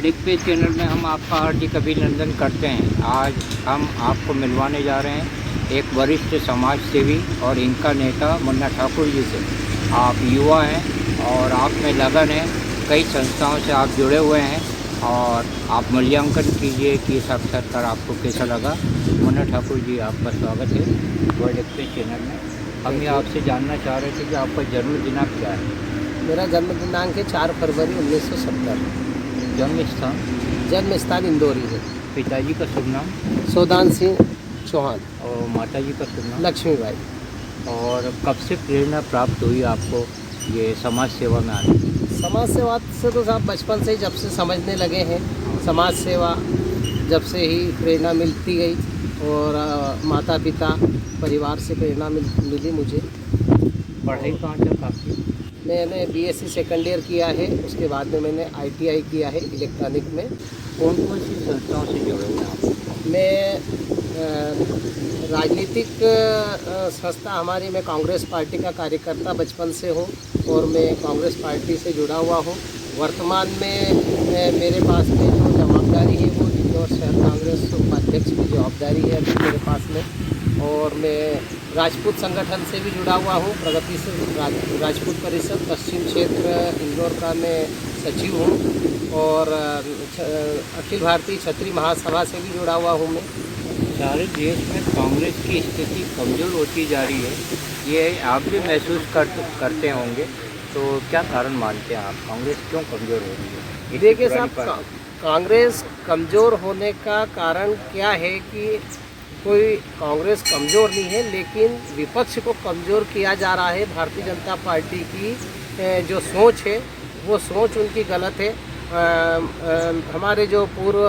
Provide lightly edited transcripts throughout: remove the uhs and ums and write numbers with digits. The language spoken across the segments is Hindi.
वर्ल्ड पे चैनल में हम आपका हार्दिक अभिनंदन करते हैं। आज हम आपको मिलवाने जा रहे हैं एक वरिष्ठ समाज सेवी और इनका नेता मुन्ना ठाकुर जी से। आप युवा हैं और आप में लगन है, कई संस्थाओं से आप जुड़े हुए हैं और आप मूल्यांकन कीजिए कि साक्षात्कार आपको कैसा लगा। मुन्ना ठाकुर जी, आपका स्वागत है वर्ल्ड पे चैनल में। हम ये आपसे जानना चाह रहे थे कि आपका जन्म दिनांक क्या है? मेरा जन्म दिनांक है 4 फरवरी 1970। जन्म स्थान इंदौर ही है। पिताजी का शुभ नाम? सोदान सिंह चौहान। और माताजी का शुभ नाम? लक्ष्मीबाई। और कब से प्रेरणा प्राप्त हुई आपको ये समाज सेवा में आने की? समाज सेवा से तो साहब बचपन से ही जब से समझने लगे हैं, समाज सेवा जब से ही प्रेरणा मिलती गई और माता पिता परिवार से प्रेरणा मिली मुझे। पढ़ाई कहाँ तक आपकी? मैंने बीएससी सेकंड ईयर किया है, उसके बाद में मैंने आईटीआई किया है इलेक्ट्रॉनिक में। कौन कौन सी संस्थाओं से जुड़े हुए हैं आप? मैं राजनीतिक संस्था हमारी, मैं कांग्रेस पार्टी का कार्यकर्ता बचपन से हूँ और मैं कांग्रेस पार्टी से जुड़ा हुआ हूँ। वर्तमान में मेरे पास में जो जवाबदारी है वो इंदौर शहर कांग्रेस उपाध्यक्ष की जवाबदारी है अभी मेरे पास में। और मैं राजपूत संगठन से भी जुड़ा हुआ हूँ, प्रगति से राजपूत परिषद पश्चिम क्षेत्र इंदौर का मैं सचिव हूँ। और अखिल भारतीय क्षत्रिय महासभा से भी जुड़ा हुआ हूँ मैं। सारे देश में कांग्रेस की स्थिति कमज़ोर होती जा रही है, ये आप भी महसूस करते होंगे, तो क्या कारण मानते हैं आप, कांग्रेस क्यों कमज़ोर हो रही है? देखिए साहब, कांग्रेस कमज़ोर होने का कारण क्या है कि कोई कांग्रेस कमज़ोर नहीं है, लेकिन विपक्ष को कमज़ोर किया जा रहा है। भारतीय जनता पार्टी की जो सोच है वो सोच उनकी गलत है। हमारे जो पूर्व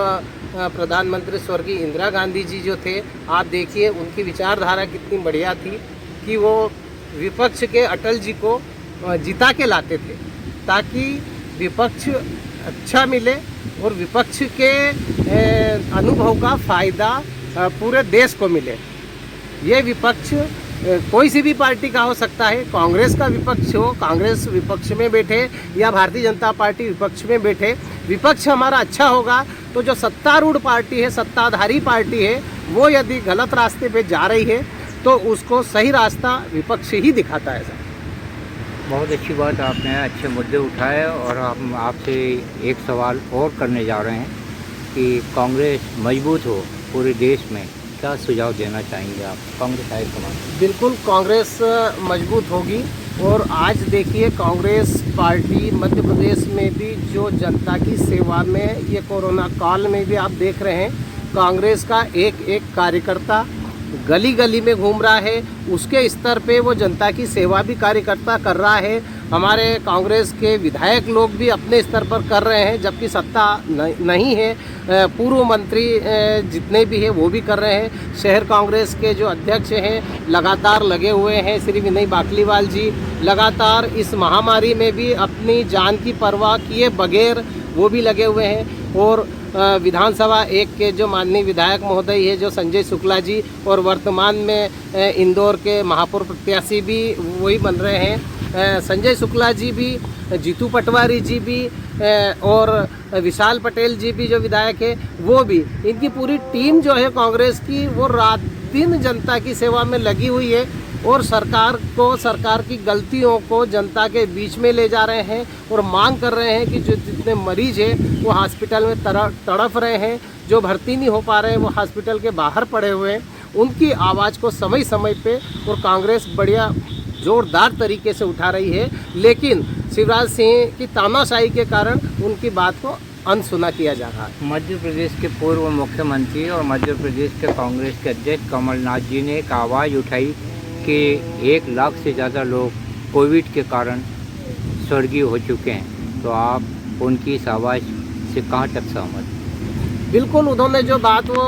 प्रधानमंत्री स्वर्गीय इंदिरा गांधी जी जो थे, आप देखिए उनकी विचारधारा कितनी बढ़िया थी कि वो विपक्ष के अटल जी को जिता के लाते थे ताकि विपक्ष अच्छा मिले और विपक्ष के अनुभव का फ़ायदा पूरे देश को मिले। ये विपक्ष कोई सी भी पार्टी का हो सकता है, कांग्रेस का विपक्ष हो, कांग्रेस विपक्ष में बैठे या भारतीय जनता पार्टी विपक्ष में बैठे, विपक्ष हमारा अच्छा होगा तो जो सत्तारूढ़ पार्टी है, सत्ताधारी पार्टी है, वो यदि गलत रास्ते पे जा रही है तो उसको सही रास्ता विपक्ष ही दिखाता है। बहुत अच्छी बात आपने, अच्छे मुद्दे उठाए। और हम आपसे एक सवाल और करने जा रहे हैं कि कांग्रेस मजबूत हो पूरे देश में, क्या सुझाव देना चाहेंगे आप कांग्रेस हाईकमान? बिल्कुल कांग्रेस मजबूत होगी। और आज देखिए कांग्रेस पार्टी मध्य प्रदेश में भी जो जनता की सेवा में, ये कोरोना काल में भी आप देख रहे हैं, कांग्रेस का एक एक कार्यकर्ता गली गली में घूम रहा है। उसके स्तर पे वो जनता की सेवा भी कार्यकर्ता कर रहा है। हमारे कांग्रेस के विधायक लोग भी अपने स्तर पर कर रहे हैं, जबकि सत्ता नहीं है। पूर्व मंत्री जितने भी हैं वो भी कर रहे हैं। शहर कांग्रेस के जो अध्यक्ष हैं लगातार लगे हुए हैं, श्री विनय बाकलीवाल जी लगातार इस महामारी में भी अपनी जान की परवाह किए बगैर वो भी लगे हुए हैं। और विधानसभा एक के जो माननीय विधायक महोदय है जो संजय शुक्ला जी, और वर्तमान में इंदौर के महापौर प्रत्याशी भी वही बन रहे हैं, संजय शुक्ला जी भी, जीतू पटवारी जी भी और विशाल पटेल जी भी जो विधायक है वो भी, इनकी पूरी टीम जो है कांग्रेस की वो रात दिन जनता की सेवा में लगी हुई है और सरकार की गलतियों को जनता के बीच में ले जा रहे हैं और मांग कर रहे हैं कि जो जितने मरीज हैं वो हॉस्पिटल में तड़प रहे हैं, जो भर्ती नहीं हो पा रहे हैं, वो हॉस्पिटल के बाहर पड़े हुए हैं, उनकी आवाज़ को समय समय पे और कांग्रेस बढ़िया जोरदार तरीके से उठा रही है। लेकिन शिवराज सिंह की तानाशाही के कारण उनकी बात को अनसुना किया जा रहा है। मध्य प्रदेश के पूर्व मुख्यमंत्री और मध्य प्रदेश के कांग्रेस के अध्यक्ष कमलनाथ जी ने एक आवाज़ उठाई कि 1 लाख से ज़्यादा लोग कोविड के कारण स्वर्गीय हो चुके हैं, तो आप उनकी इस आवाज़ से कहाँ तक सहमत? बिल्कुल, उन्होंने जो बात वो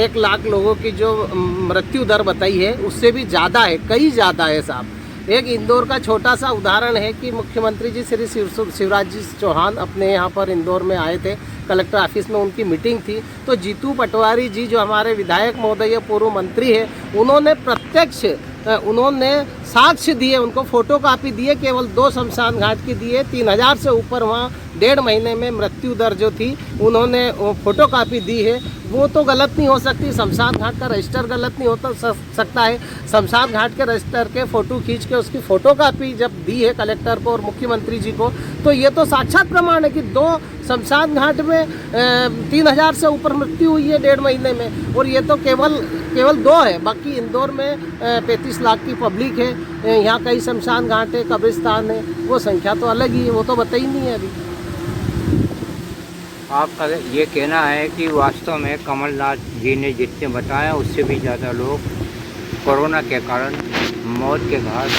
1 लाख लोगों की जो मृत्यु दर बताई है उससे भी ज़्यादा है, कई ज़्यादा है साहब। एक इंदौर का छोटा सा उदाहरण है कि मुख्यमंत्री जी श्री शिवराज जी चौहान अपने यहाँ पर इंदौर में आए थे, कलेक्टर ऑफिस में उनकी मीटिंग थी, तो जीतू पटवारी जी जो हमारे विधायक महोदय पूर्व मंत्री है, उन्होंने प्रत्यक्ष उन्होंने साक्ष्य दिए, उनको फोटो कापी दिए, केवल 2 शमशान घाट की दिए, 3000 से ऊपर वहाँ 1.5 महीने में मृत्यु दर जो थी उन्होंने वो फोटोकॉपी दी है, वो तो गलत नहीं हो सकती। शमशान घाट का रजिस्टर गलत नहीं होता सकता है। शमशान घाट के रजिस्टर के फ़ोटो खींच के उसकी फ़ोटोकॉपी जब दी है कलेक्टर को और मुख्यमंत्री जी को, तो ये तो साक्षात प्रमाण है कि 2 शमशान घाट में 3000 से ऊपर मृत्यु हुई है 1.5 महीने में। और ये तो केवल 2 है, बाकी इंदौर में 35 लाख की पब्लिक है, यहाँ कई शमशान घाट है, कब्रिस्तान है, वो संख्या तो अलग ही है, वो तो बताई नहीं है अभी। आपका ये कहना है कि वास्तव में कमलनाथ जी ने जितने बताया उससे भी ज़्यादा लोग कोरोना के कारण मौत के घाट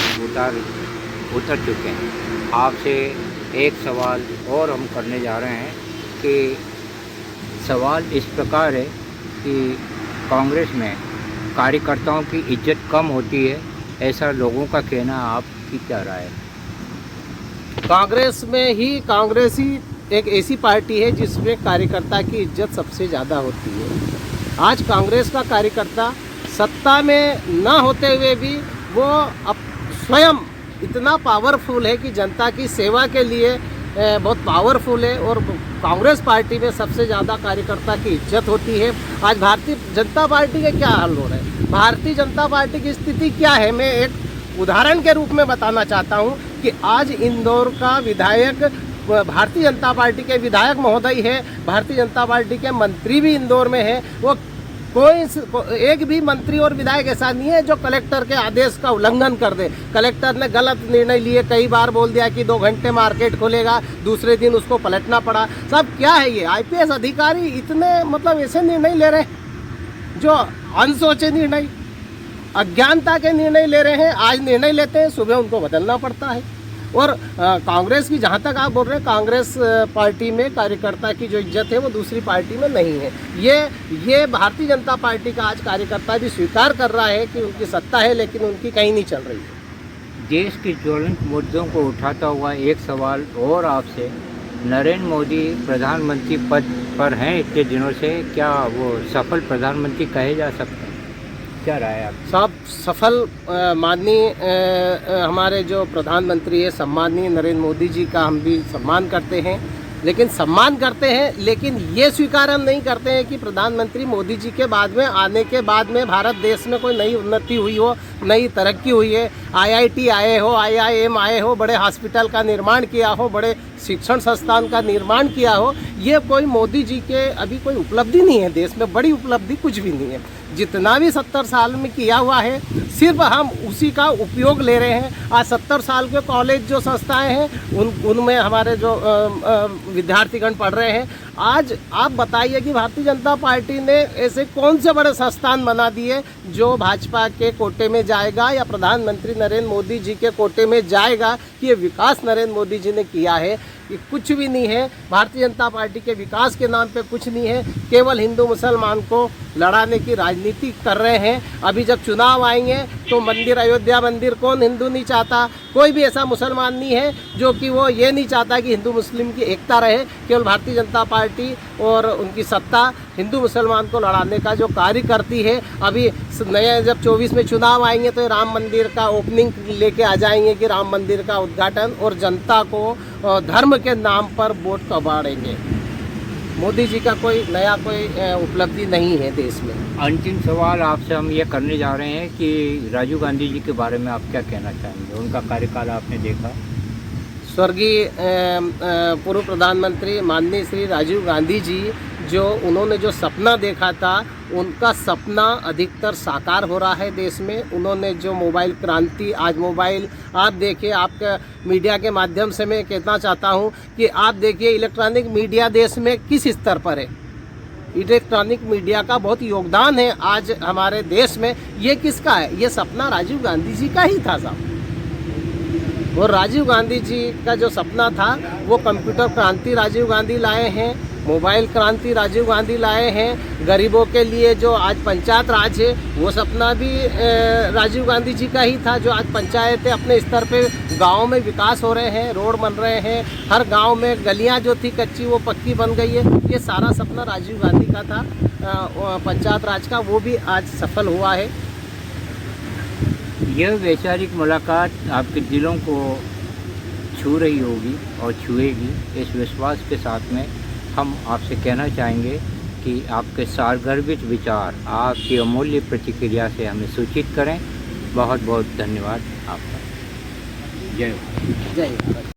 उतर चुके हैं। आपसे एक सवाल और हम करने जा रहे हैं कि सवाल इस प्रकार है कि कांग्रेस में कार्यकर्ताओं की इज्जत कम होती है, ऐसा लोगों का कहना, आपकी क्या राय है? कांग्रेस ही एक ऐसी पार्टी है जिसमें कार्यकर्ता की इज्जत सबसे ज़्यादा होती है। आज कांग्रेस का कार्यकर्ता सत्ता में ना होते हुए भी वो स्वयं इतना पावरफुल है कि जनता की सेवा के लिए बहुत पावरफुल है। और कांग्रेस पार्टी में सबसे ज़्यादा कार्यकर्ता की इज्जत होती है। आज भारतीय जनता पार्टी के क्या हाल हो रहे हैं, भारतीय जनता पार्टी की स्थिति क्या है, मैं एक उदाहरण के रूप में बताना चाहता हूँ कि आज इंदौर का विधायक भारतीय जनता पार्टी के विधायक महोदय है, भारतीय जनता पार्टी के मंत्री भी इंदौर में है। वो कोई एक भी मंत्री और विधायक ऐसा नहीं है जो कलेक्टर के आदेश का उल्लंघन कर दे। कलेक्टर ने गलत निर्णय लिए, कई बार बोल दिया कि 2 घंटे मार्केट खोलेगा, दूसरे दिन उसको पलटना पड़ा। सब क्या है ये IPS अधिकारी इतने ऐसे निर्णय ले रहे हैं जो अनसोचे निर्णय, अज्ञानता के निर्णय ले रहे हैं। आज निर्णय लेते हैं, सुबह उनको बदलना पड़ता है। और कांग्रेस की, जहाँ तक आप बोल रहे हैं, कांग्रेस पार्टी में कार्यकर्ता की जो इज्जत है वो दूसरी पार्टी में नहीं है। ये भारतीय जनता पार्टी का आज कार्यकर्ता भी स्वीकार कर रहा है कि उनकी सत्ता है लेकिन उनकी कहीं नहीं चल रही है। देश के ज्वलंत मुद्दों को उठाता हुआ एक सवाल और आपसे, नरेंद्र मोदी प्रधानमंत्री पद पर हैं इतने दिनों से, क्या वो सफल प्रधानमंत्री कहे जा सकते हैं? क्या राय है आप? सब सफल माननीय हमारे जो प्रधानमंत्री है सम्माननीय नरेंद्र मोदी जी का हम भी सम्मान करते हैं, लेकिन ये स्वीकार हम नहीं करते हैं कि प्रधानमंत्री मोदी जी के बाद में आने के बाद में भारत देश में कोई नई उन्नति हुई हो, नई तरक्की हुई है। IIT आए हो, IIM आए हो, बड़े हॉस्पिटल का निर्माण किया हो, बड़े शिक्षण संस्थान का निर्माण किया हो, ये कोई मोदी जी के अभी कोई उपलब्धि नहीं है। देश में बड़ी उपलब्धि कुछ भी नहीं है। जितना भी 70 साल में किया हुआ है सिर्फ हम उसी का उपयोग ले रहे हैं। आज 70 साल के कॉलेज जो संस्थाएं हैं उनमें हमारे जो विद्यार्थीगण पढ़ रहे हैं। आज आप बताइए कि भारतीय जनता पार्टी ने ऐसे कौन से बड़े संस्थान बना दिए जो भाजपा के कोटे में जाएगा या प्रधानमंत्री नरेंद्र मोदी जी के कोटे में जाएगा कि ये विकास नरेंद्र मोदी जी ने किया है? ये कुछ भी नहीं है। भारतीय जनता पार्टी के विकास के नाम पे कुछ नहीं है, केवल हिंदू मुसलमान को लड़ाने की राजनीति कर रहे हैं। अभी जब चुनाव आएंगे तो मंदिर, अयोध्या मंदिर कौन हिंदू नहीं चाहता? कोई भी ऐसा मुसलमान नहीं है जो कि वो ये नहीं चाहता कि हिंदू मुस्लिम की एकता रहे। केवल भारतीय जनता पार्टी और उनकी सत्ता हिंदू मुसलमान को लड़ाने का जो कार्य करती है। अभी नए जब 24 में चुनाव आएंगे तो राम मंदिर का ओपनिंग लेके आ जाएंगे कि राम मंदिर का उद्घाटन, और जनता को धर्म के नाम पर वोट कबाड़ेंगे। मोदी जी का कोई उपलब्धि नहीं है देश में। अंतिम सवाल आपसे हम ये करने जा रहे हैं कि राजीव गांधी जी के बारे में आप क्या कहना चाहेंगे? उनका कार्यकाल आपने देखा। स्वर्गीय पूर्व प्रधानमंत्री माननीय श्री राजीव गांधी जी उन्होंने जो सपना देखा था, उनका सपना अधिकतर साकार हो रहा है देश में। उन्होंने जो मोबाइल क्रांति, आज मोबाइल आप देखिए, आपका मीडिया के माध्यम से मैं कहना चाहता हूं कि आप देखिए इलेक्ट्रॉनिक मीडिया देश में किस स्तर पर है। इलेक्ट्रॉनिक मीडिया का बहुत योगदान है आज हमारे देश में। ये किसका है? ये सपना राजीव गांधी जी का ही था साहब। और राजीव गांधी जी का जो सपना था वो कंप्यूटर क्रांति राजीव गांधी लाए हैं, मोबाइल क्रांति राजीव गांधी लाए हैं। गरीबों के लिए जो आज पंचायत राज है वो सपना भी राजीव गांधी जी का ही था। जो आज पंचायतें अपने स्तर पे गाँव में विकास हो रहे हैं, रोड बन रहे हैं, हर गांव में गलियां जो थी कच्ची वो पक्की बन गई है। ये सारा सपना राजीव गांधी का था पंचायत राज का, वो भी आज सफल हुआ है। यह वैचारिक मुलाकात आपके दिलों को छू रही होगी और छुएगी। इस विश्वास के साथ में हम आपसे कहना चाहेंगे कि आपके सारगर्भित विचार, आपकी अमूल्य प्रतिक्रिया से हमें सूचित करें। बहुत बहुत धन्यवाद आपका। जय जय भारत।